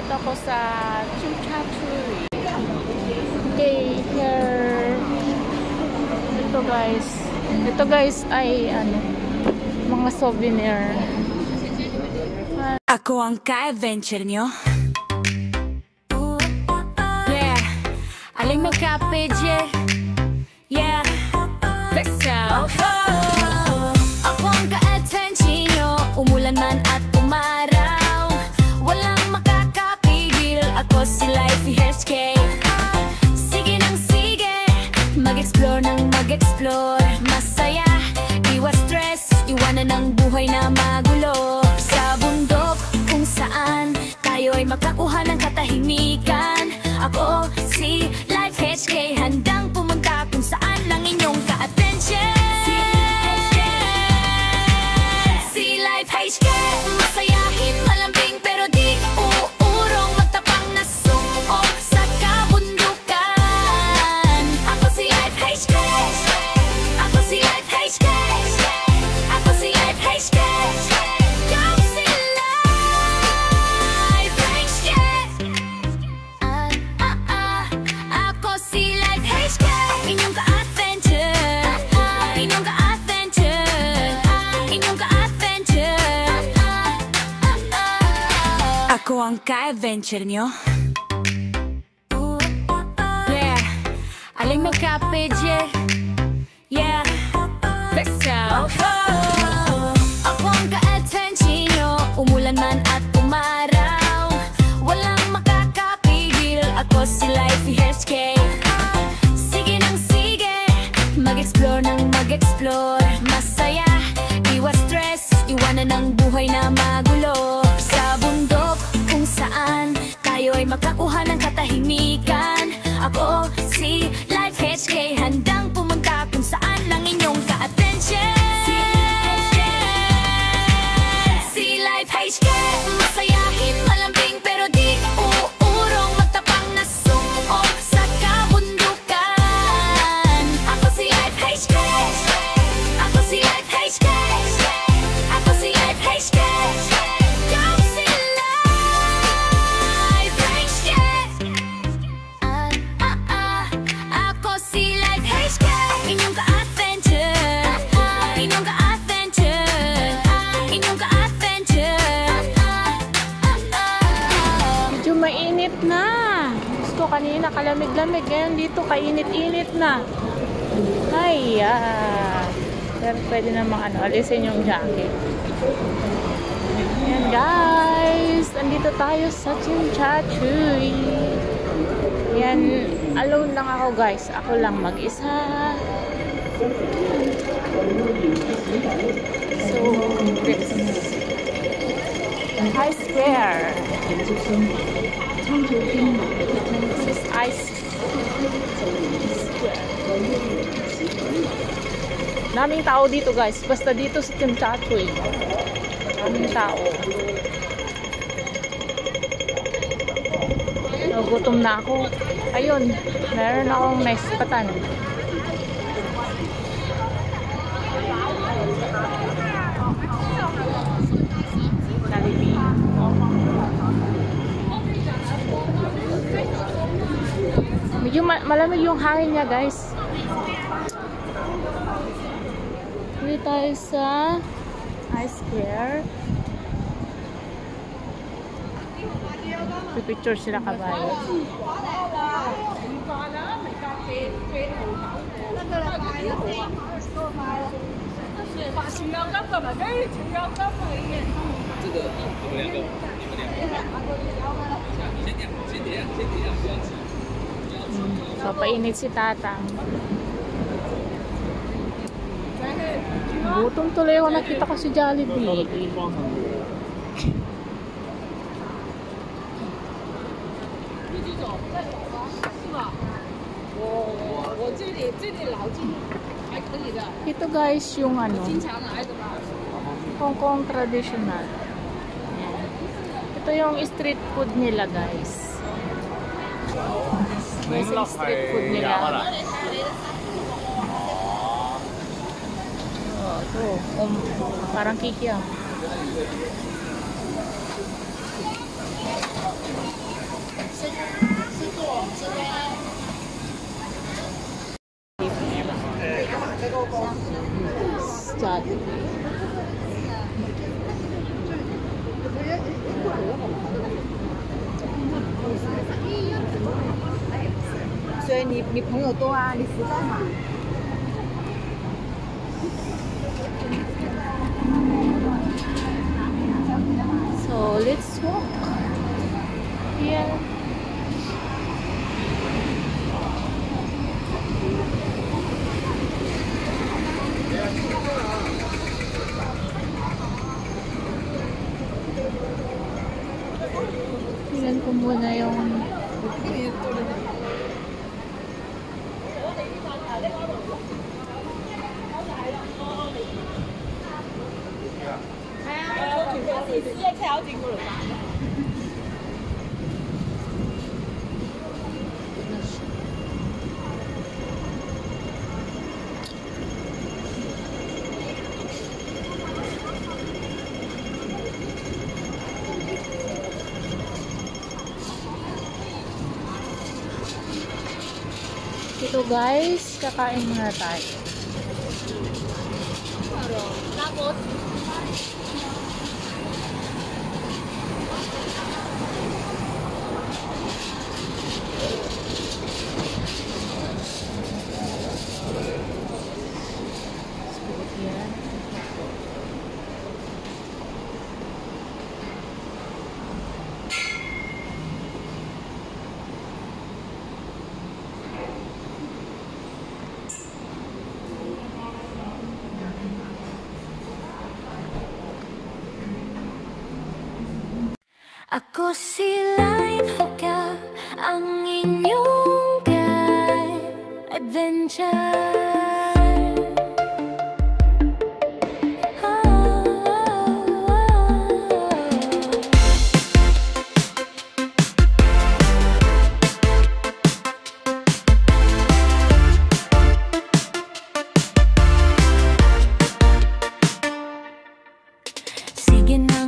Nandito ako sa Chimchachoy. Okay, here. Ito guys ay ano, mga souvenir. Ako ang ka-adventure nyo. Yeah, aling magka-pidget. Yeah, let's go. Ako ang ka-attention nyo. Umulan man at umaraw, walang makakapigil. Ako si Life HK. Sige nang sige, mag-explore nang mag-explore. Masaya, iwas stress, iwanan ang buhay na magulo. Sa bundok kung saan tayo'y makakuha ng katahimikan. Ako si Life HK, handang pumunta kung saan lang inyong ka-attention. Si Life HK, masayahin, malambing pero di uurong, matapang na sumuko sa kabundukan. Ako si Life HK. Ako si Life HK. Ako si Life HK. Ikaw si Life HK. Ako si Life HK. Inyong ka-adventure. Inyong ka-adventure. Inyong ka-adventure. Ako ang ka-adventure nyo. Yeah, aling magka-pidget. Yeah, let's go. Ako ang ka-attention nyo. Umulan man at umaraw, walang makakapigil. Ako si Life HK. Sige nang sige, mag-explore nang mag-explore. Masaya, iwas stress, iwanan ang buhay na magulo. Sa bundok kung saan tayo'y makakuha ng katahimikan. Ako si Life HK, handang pumunta kung saan lang inyong ka-attention. Si Life HK, masayahin, malambing pero di uurong, matapang na sumuko sa kabundukan. Ako si Life HK. Ako si Life HK. Ako si Life HK. Ikaw si Life HK. Ako si Life HK. Inyong ka-adventure. Inyong ka-adventure. Inyong ka-adventure. Medyo mainit na. Gusto kanina kalamig-lamig. Ngayon dito kainit-init na. Ay, pero pwede namang alisin yung jacket. Ayan guys, andito tayo sa Chimchachoy. Yan, alone lang ako guys. Ako lang mag-isa. So, this Ice Square. This is Ice Square. Daming tao dito guys. Basta dito sa Chimchachoy. Daming tao. Nagutom na ako. Ayun, meron akong naispatan. Jollibee. Medyo malamig yung hangin niya guys. Dito tayo sa Ice Square. Picture sila kabayo. So, painit si Tatang. Gutom tuloy ako, nakita ko si Jollibee. Ito guys yung ano, Hong Kong traditional. Ayan. Ito yung street food nila guys. Yes, yung street food nila. Oh, ito. Parang kikiam. 对你朋友多啊，你实在嘛。So, let's walk. Here. Tingnan ko muna yung ito guys, kakain muna tayo. Yan. Ako si Light Hoka, ang inyong guide, adventure. Sige na